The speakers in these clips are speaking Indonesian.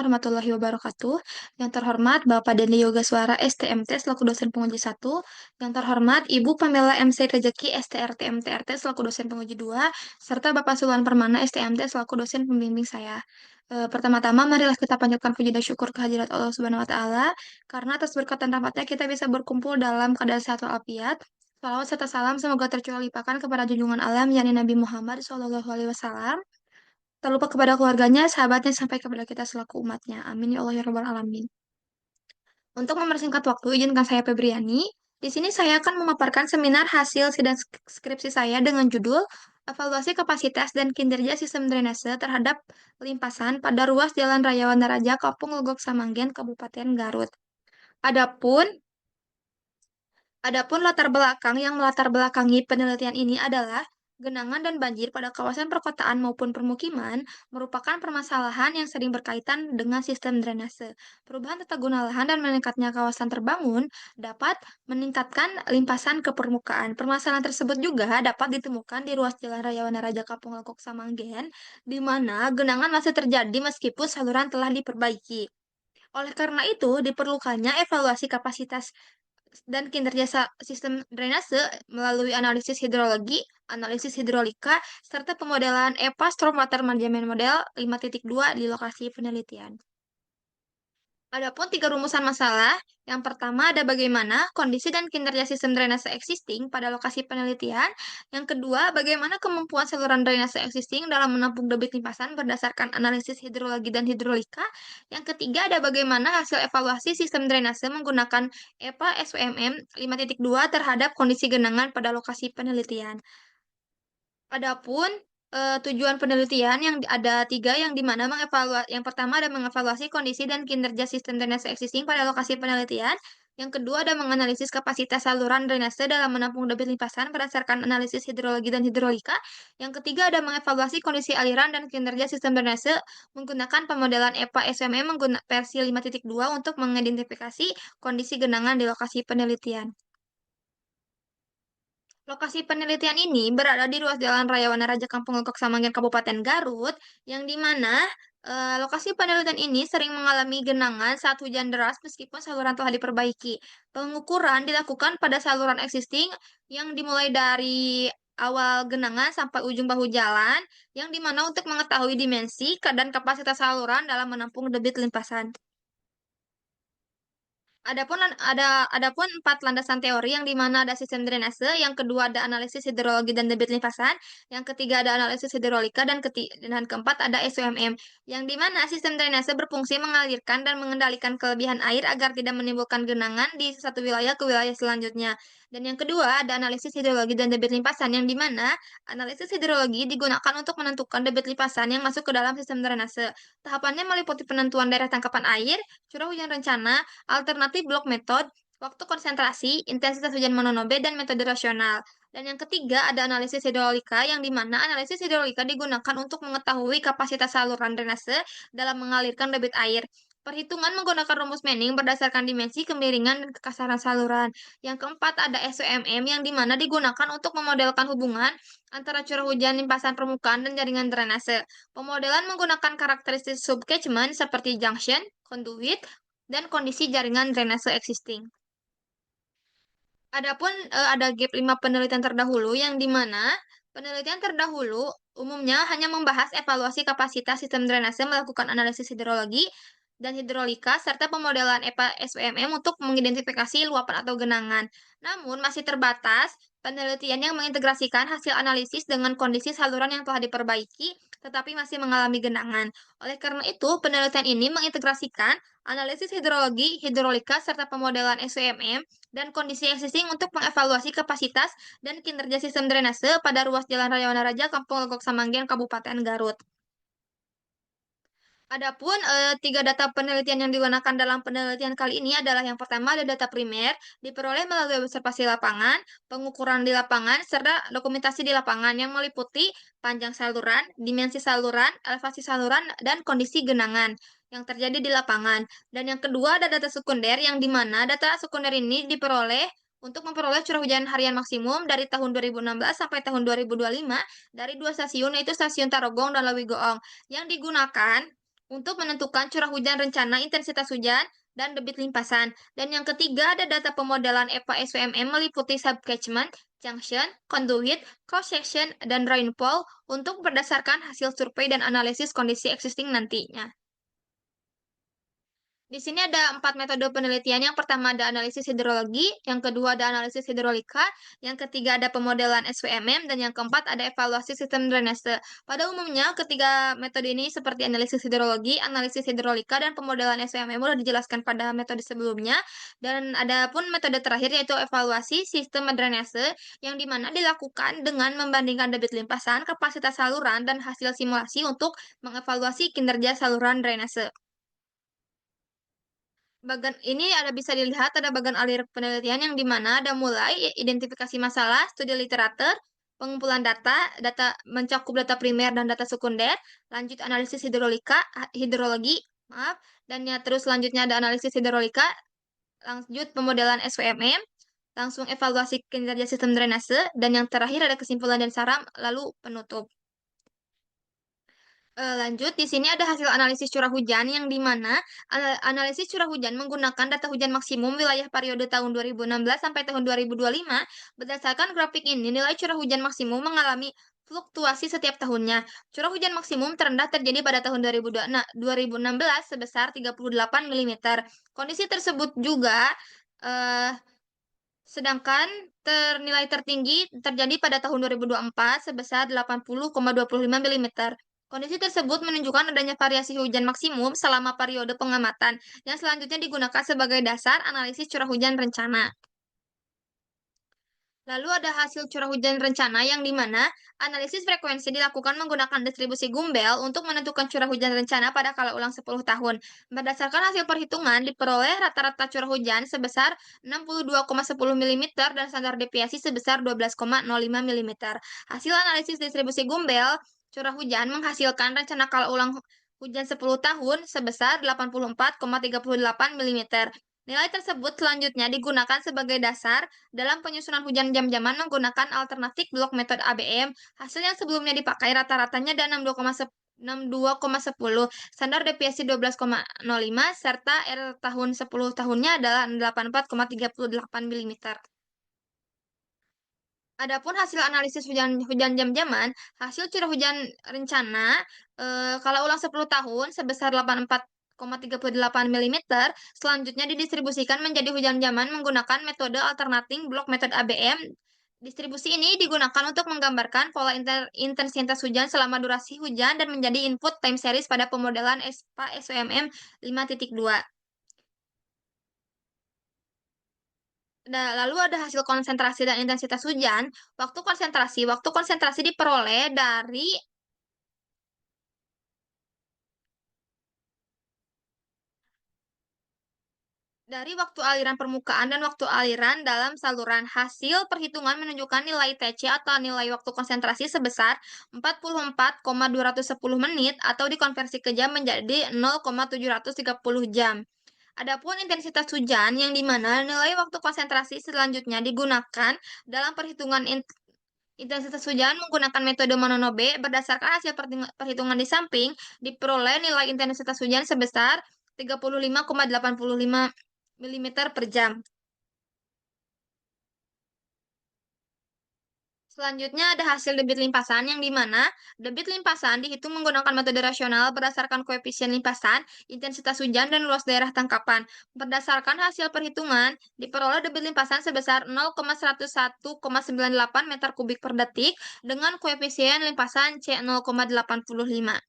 Warahmatullahi wabarakatuh. Yang terhormat Bapak Deni Yogaswara STMT selaku dosen penguji 1. Yang terhormat Ibu Pamela MC Rezeki STRT MTRT selaku dosen penguji 2, serta Bapak Sulwan Permana STMT selaku dosen pembimbing saya. Pertama-tama marilah kita panjatkan puji dan syukur kehadirat Allah Subhanahu wa taala karena atas berkat dan rahmatnya kita bisa berkumpul dalam keadaan sehat walafiat. Salawat serta salam semoga tercurah limpahkan kepada junjungan alam yakni Nabi Muhammad SAW. Tak lupa kepada keluarganya, sahabatnya, sampai kepada kita selaku umatnya. Amin ya Allah ya Rabbal Alamin. Untuk mempersingkat waktu, izinkan saya Febriani. Di sini saya akan memaparkan seminar hasil sidang skripsi saya dengan judul Evaluasi Kapasitas dan Kinerja Sistem Drainase terhadap Limpasan pada Ruas Jalan Raya Wanaraja, Kampung Logok Samanggen, Kabupaten Garut. Adapun Adapun latar belakang yang melatar belakangi penelitian ini adalah genangan dan banjir pada kawasan perkotaan maupun permukiman merupakan permasalahan yang sering berkaitan dengan sistem drainase. Perubahan tata guna lahan dan meningkatnya kawasan terbangun dapat meningkatkan limpasan ke permukaan. Permasalahan tersebut juga dapat ditemukan di ruas Jalan Raya Wanaraja Kampung Lekok Samanggen, di mana genangan masih terjadi meskipun saluran telah diperbaiki. Oleh karena itu, diperlukannya evaluasi kapasitas dan kinerja sistem drainase melalui analisis hidrologi, analisis hidrolika, serta pemodelan EPA Stormwater Management Model 5.2 di lokasi penelitian. Adapun tiga rumusan masalah, yang pertama ada bagaimana kondisi dan kinerja sistem drainase existing pada lokasi penelitian. Yang kedua, bagaimana kemampuan saluran drainase existing dalam menampung debit limpasan berdasarkan analisis hidrologi dan hidrolika. Yang ketiga, ada bagaimana hasil evaluasi sistem drainase menggunakan EPA SWMM 5.2 terhadap kondisi genangan pada lokasi penelitian. Adapun tujuan penelitian yang ada tiga yang dimana yang pertama ada mengevaluasi kondisi dan kinerja sistem drainase existing pada lokasi penelitian. Yang kedua ada menganalisis kapasitas saluran drainase dalam menampung debit limpasan berdasarkan analisis hidrologi dan hidrolika. Yang ketiga ada mengevaluasi kondisi aliran dan kinerja sistem drainase menggunakan pemodelan EPA SMM versi 5.2 untuk mengidentifikasi kondisi genangan di lokasi penelitian. Lokasi penelitian ini berada di ruas Jalan Raya Wanaraja Kampung Lekok Samanggen Kabupaten Garut, yang di mana lokasi penelitian ini sering mengalami genangan saat hujan deras meskipun saluran telah diperbaiki. Pengukuran dilakukan pada saluran existing yang dimulai dari awal genangan sampai ujung bahu jalan, yang di mana untuk mengetahui dimensi dan kapasitas saluran dalam menampung debit limpasan. Adapun empat landasan teori yang di mana ada sistem drainase, yang kedua ada analisis hidrologi dan debit limpasan, yang ketiga ada analisis hidrolika dan keempat ada SUMM, yang di mana sistem drainase berfungsi mengalirkan dan mengendalikan kelebihan air agar tidak menimbulkan genangan di satu wilayah ke wilayah selanjutnya. Dan yang kedua ada analisis hidrologi dan debit limpasan, yang di mana analisis hidrologi digunakan untuk menentukan debit limpasan yang masuk ke dalam sistem drainase. Tahapannya meliputi penentuan daerah tangkapan air, curah hujan rencana, alternatif blok metode, waktu konsentrasi, intensitas hujan mononobe, dan metode rasional. Dan yang ketiga ada analisis hidrolika, yang di mana analisis hidrolika digunakan untuk mengetahui kapasitas saluran drainase dalam mengalirkan debit air. Perhitungan menggunakan rumus Manning berdasarkan dimensi, kemiringan, dan kekasaran saluran. Yang keempat ada SUMM, yang di mana digunakan untuk memodelkan hubungan antara curah hujan limpasan permukaan dan jaringan drainase. Pemodelan menggunakan karakteristik subcatchment seperti junction, conduit, dan kondisi jaringan drainase existing. Adapun ada gap 5 penelitian terdahulu, yang di mana penelitian terdahulu umumnya hanya membahas evaluasi kapasitas sistem drainase, melakukan analisis hidrologi dan hidrolika serta pemodelan EPA SWMM untuk mengidentifikasi luapan atau genangan. Namun masih terbatas penelitian yang mengintegrasikan hasil analisis dengan kondisi saluran yang telah diperbaiki tetapi masih mengalami genangan. Oleh karena itu, penelitian ini mengintegrasikan analisis hidrologi, hidrolika, serta pemodelan SWMM dan kondisi existing untuk mengevaluasi kapasitas dan kinerja sistem drainase pada ruas Jalan Raya Wanaraja, Kampung Legok Samanggen, Kabupaten Garut. Adapun tiga data penelitian yang digunakan dalam penelitian kali ini adalah yang pertama ada data primer, diperoleh melalui observasi lapangan, pengukuran di lapangan, serta dokumentasi di lapangan yang meliputi panjang saluran, dimensi saluran, elevasi saluran, dan kondisi genangan yang terjadi di lapangan. Dan yang kedua ada data sekunder, yang di mana data sekunder ini diperoleh untuk memperoleh curah hujan harian maksimum dari tahun 2016 sampai tahun 2025 dari dua stasiun, yaitu stasiun Tarogong dan Lewi Goong, yang digunakan Untuk menentukan curah hujan rencana, intensitas hujan, dan debit limpasan. Dan yang ketiga ada data pemodelan EPA SWMM meliputi subcatchment, junction, conduit, cross-section, dan rainfall untuk berdasarkan hasil survei dan analisis kondisi existing nantinya. Di sini ada 4 metode penelitian. Yang pertama ada analisis hidrologi, yang kedua ada analisis hidrolika, yang ketiga ada pemodelan SWMM, dan yang keempat ada evaluasi sistem drainase. Pada umumnya, ketiga metode ini seperti analisis hidrologi, analisis hidrolika, dan pemodelan SWMM sudah dijelaskan pada metode sebelumnya. Dan ada pun metode terakhir yaitu evaluasi sistem drainase, yang dimana dilakukan dengan membandingkan debit limpasan, kapasitas saluran, dan hasil simulasi untuk mengevaluasi kinerja saluran drainase. Bagan ini ada bisa dilihat ada bagan alir penelitian yang di mana ada mulai identifikasi masalah, studi literatur, pengumpulan data, data mencakup data primer dan data sekunder, lanjut analisis hidrologi, maaf, dan ya terus selanjutnya ada analisis hidrolika, lanjut pemodelan SWMM, langsung evaluasi kinerja sistem drainase, dan yang terakhir ada kesimpulan dan saran, lalu penutup. Lanjut, di sini ada hasil analisis curah hujan yang di mana analisis curah hujan menggunakan data hujan maksimum wilayah periode tahun 2016 sampai tahun 2025. Berdasarkan grafik ini, nilai curah hujan maksimum mengalami fluktuasi setiap tahunnya. Curah hujan maksimum terendah terjadi pada tahun 2016 sebesar 38 mm. Kondisi tersebut juga eh, sedangkan nilai tertinggi terjadi pada tahun 2024 sebesar 80,25 mm. Kondisi tersebut menunjukkan adanya variasi hujan maksimum selama periode pengamatan, yang selanjutnya digunakan sebagai dasar analisis curah hujan rencana. Lalu ada hasil curah hujan rencana yang di mana analisis frekuensi dilakukan menggunakan distribusi Gumbel untuk menentukan curah hujan rencana pada kala ulang 10 tahun. Berdasarkan hasil perhitungan, diperoleh rata-rata curah hujan sebesar 62,10 mm dan standar deviasi sebesar 12,05 mm. Hasil analisis distribusi Gumbel curah hujan menghasilkan rencana kala ulang hujan 10 tahun sebesar 84,38 mm. Nilai tersebut selanjutnya digunakan sebagai dasar dalam penyusunan hujan jam-jaman menggunakan alternatif blok metode ABM. Hasil yang sebelumnya dipakai rata-ratanya ada 62,10, standar deviasi 12,05, serta R tahun 10 tahunnya adalah 84,38 mm. Adapun hasil analisis hujan hujan jam-jaman, hasil curah hujan rencana kala ulang 10 tahun sebesar 84,38 mm, selanjutnya didistribusikan menjadi hujan jaman menggunakan metode alternating blok metode ABM. Distribusi ini digunakan untuk menggambarkan pola intensitas hujan selama durasi hujan dan menjadi input time series pada pemodelan SPA SWMM 5.2. Nah, lalu ada hasil konsentrasi dan intensitas hujan. Waktu konsentrasi diperoleh dari waktu aliran permukaan dan waktu aliran dalam saluran. Hasil perhitungan menunjukkan nilai TC atau nilai waktu konsentrasi sebesar 44,210 menit atau dikonversi ke jam menjadi 0,730 jam. Adapun intensitas hujan yang di mana nilai waktu konsentrasi selanjutnya digunakan dalam perhitungan intensitas hujan menggunakan metode Mononobe. Berdasarkan hasil perhitungan di samping, diperoleh nilai intensitas hujan sebesar 35,85 mm per jam. Selanjutnya ada hasil debit limpasan yang di mana debit limpasan dihitung menggunakan metode rasional berdasarkan koefisien limpasan, intensitas hujan, dan luas daerah tangkapan. Berdasarkan hasil perhitungan, diperoleh debit limpasan sebesar 0,101,98 meter kubik per detik dengan koefisien limpasan C 0,85.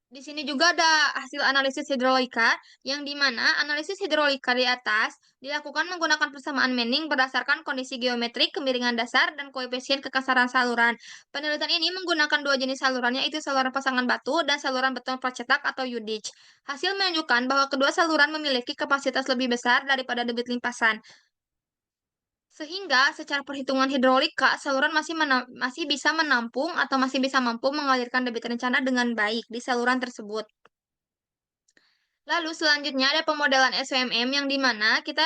Di sini juga ada hasil analisis hidrolika, yang di mana analisis hidrolika di atas dilakukan menggunakan persamaan Manning berdasarkan kondisi geometrik, kemiringan dasar, dan koefisien kekasaran saluran. Penelitian ini menggunakan dua jenis saluran, yaitu saluran pasangan batu dan saluran beton pracetak atau UDICH. Hasil menunjukkan bahwa kedua saluran memiliki kapasitas lebih besar daripada debit limpasan. Sehingga secara perhitungan hidrolika, saluran masih bisa menampung atau masih bisa mampu mengalirkan debit rencana dengan baik di saluran tersebut. Lalu selanjutnya ada pemodelan SWMM yang di mana kita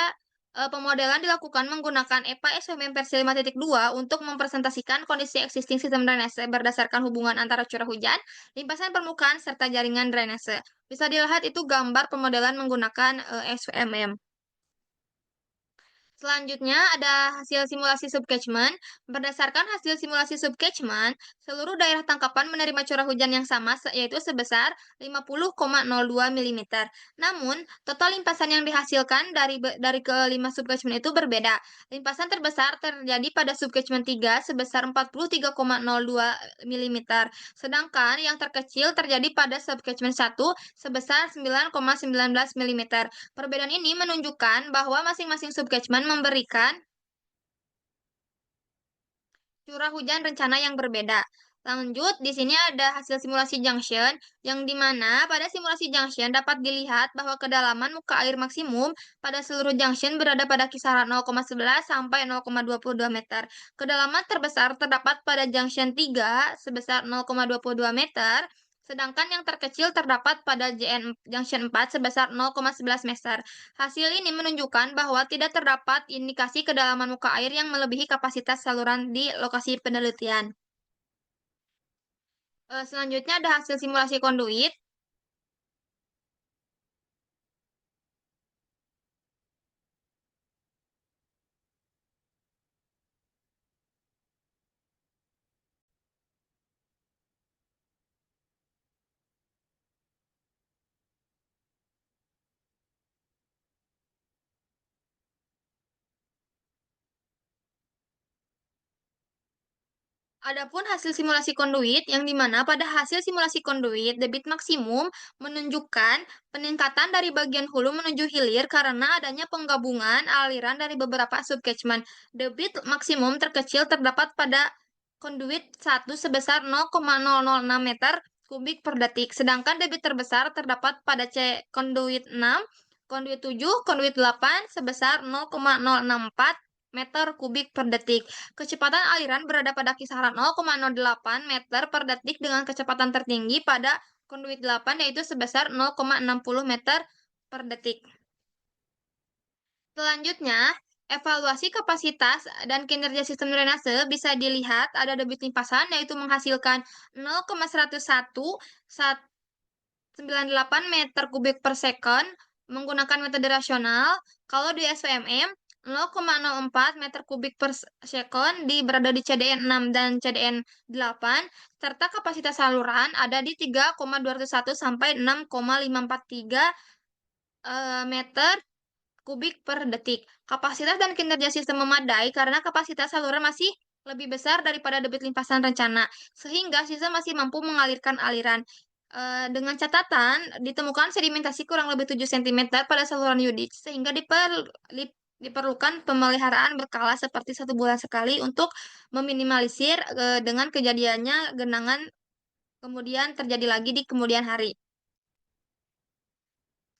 Pemodelan dilakukan menggunakan EPA SMM versi 5.2 untuk mempresentasikan kondisi existing sistem drainase berdasarkan hubungan antara curah hujan, limpasan permukaan, serta jaringan drainase. Bisa dilihat itu gambar pemodelan menggunakan SMM. Selanjutnya ada hasil simulasi subcatchment. Berdasarkan hasil simulasi subcatchment, seluruh daerah tangkapan menerima curah hujan yang sama yaitu sebesar 50,02 mm. Namun, total limpasan yang dihasilkan dari kelima subcatchment itu berbeda. Limpasan terbesar terjadi pada subcatchment 3 sebesar 43,02 mm, sedangkan yang terkecil terjadi pada subcatchment 1 sebesar 9,19 mm. Perbedaan ini menunjukkan bahwa masing-masing subcatchment memberikan curah hujan rencana yang berbeda. Lanjut, di sini ada hasil simulasi junction, yang di mana pada simulasi junction dapat dilihat bahwa kedalaman muka air maksimum pada seluruh junction berada pada kisaran 0,11 sampai 0,22 meter. Kedalaman terbesar terdapat pada junction 3 sebesar 0,22 meter, sedangkan yang terkecil terdapat pada Junction 4 sebesar 0,11 meter. Hasil ini menunjukkan bahwa tidak terdapat indikasi kedalaman muka air yang melebihi kapasitas saluran di lokasi penelitian. Selanjutnya ada hasil simulasi konduit. Adapun hasil simulasi konduit, yang dimana pada hasil simulasi konduit, debit maksimum menunjukkan peningkatan dari bagian hulu menuju hilir karena adanya penggabungan aliran dari beberapa subcatchment. Debit maksimum terkecil terdapat pada konduit 1 sebesar 0,006 meter kubik per detik, sedangkan debit terbesar terdapat pada konduit 6, konduit 7, konduit 8 sebesar 0,064 meter kubik per detik. Kecepatan aliran berada pada kisaran 0,08 meter per detik dengan kecepatan tertinggi pada konduit 8 yaitu sebesar 0,60 meter per detik. Selanjutnya, evaluasi kapasitas dan kinerja sistem drainase bisa dilihat ada debit limpasan yaitu menghasilkan 0,11198 meter kubik per second menggunakan metode rasional. Kalau di SVMM 0,04 meter kubik per second berada di CDN 6 dan CDN 8, serta kapasitas saluran ada di 3,201 sampai 6,543 meter kubik per detik. Kapasitas dan kinerja sistem memadai karena kapasitas saluran masih lebih besar daripada debit limpasan rencana, sehingga sistem masih mampu mengalirkan aliran. Dengan catatan, ditemukan sedimentasi kurang lebih 7 cm pada saluran Yudich, sehingga diperlukan pemeliharaan berkala seperti 1 bulan sekali untuk meminimalisir dengan kejadiannya genangan kemudian terjadi lagi di kemudian hari.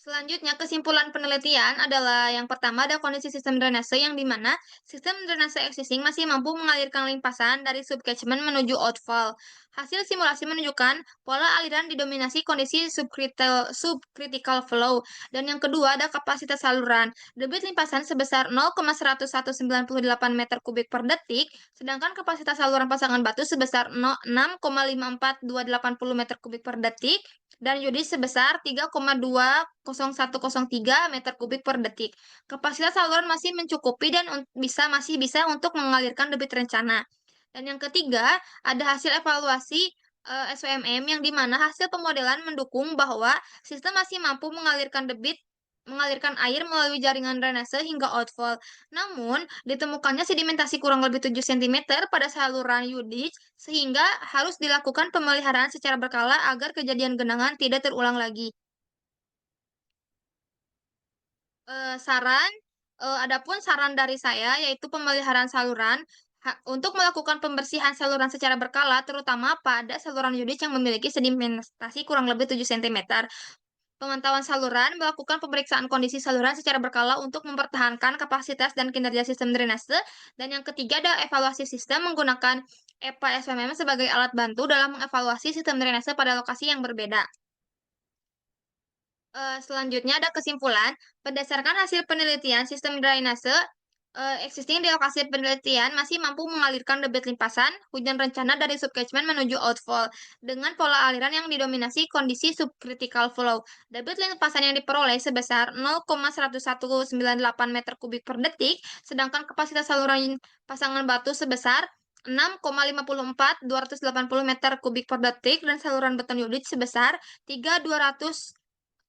Selanjutnya, kesimpulan penelitian adalah yang pertama ada kondisi sistem drainase yang di mana sistem drainase existing masih mampu mengalirkan limpasan dari subcatchment menuju outfall. Hasil simulasi menunjukkan pola aliran didominasi kondisi subcritical flow. Dan yang kedua ada kapasitas saluran. Debit limpasan sebesar 0,11198 meter kubik per detik, sedangkan kapasitas saluran pasangan batu sebesar 6,54280 meter kubik per detik, dan Yudi sebesar 3,20103 meter kubik per detik. Kapasitas saluran masih mencukupi dan masih bisa untuk mengalirkan debit rencana. Dan yang ketiga, ada hasil evaluasi SWMM yang dimana hasil pemodelan mendukung bahwa sistem masih mampu mengalirkan air melalui jaringan drainase hingga outfall. Namun, ditemukannya sedimentasi kurang lebih 7 cm pada saluran Yudich, sehingga harus dilakukan pemeliharaan secara berkala agar kejadian genangan tidak terulang lagi. Adapun saran dari saya yaitu pemeliharaan saluran untuk melakukan pembersihan saluran secara berkala, terutama pada saluran Yudich yang memiliki sedimentasi kurang lebih 7 cm. Pemantauan saluran melakukan pemeriksaan kondisi saluran secara berkala untuk mempertahankan kapasitas dan kinerja sistem drainase. Dan yang ketiga ada evaluasi sistem menggunakan EPA SPMM sebagai alat bantu dalam mengevaluasi sistem drainase pada lokasi yang berbeda. Selanjutnya ada kesimpulan, berdasarkan hasil penelitian sistem drainase existing di lokasi penelitian masih mampu mengalirkan debit limpasan hujan rencana dari subcatchment menuju outfall dengan pola aliran yang didominasi kondisi subcritical flow. Debit limpasan yang diperoleh sebesar 0,11198 meter kubik per detik, sedangkan kapasitas saluran pasangan batu sebesar 6,54280 meter kubik per detik dan saluran beton yodid sebesar 3,200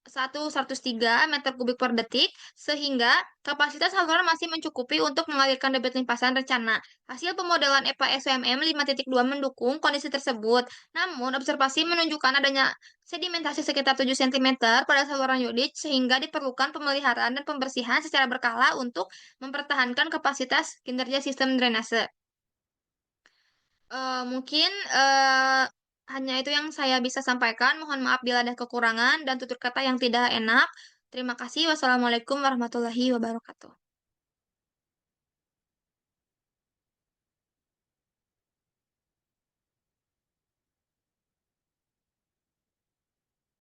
103 meter kubik per detik, sehingga kapasitas saluran masih mencukupi untuk mengalirkan debit limpasan rencana. Hasil pemodelan EPA SWMM 5.2 mendukung kondisi tersebut. Namun, observasi menunjukkan adanya sedimentasi sekitar 7 cm pada saluran yodid, sehingga diperlukan pemeliharaan dan pembersihan secara berkala untuk mempertahankan kapasitas kinerja sistem drainase. Mungkin, hanya itu yang saya bisa sampaikan. Mohon maaf bila ada kekurangan dan tutur kata yang tidak enak. Terima kasih. Wassalamualaikum warahmatullahi wabarakatuh.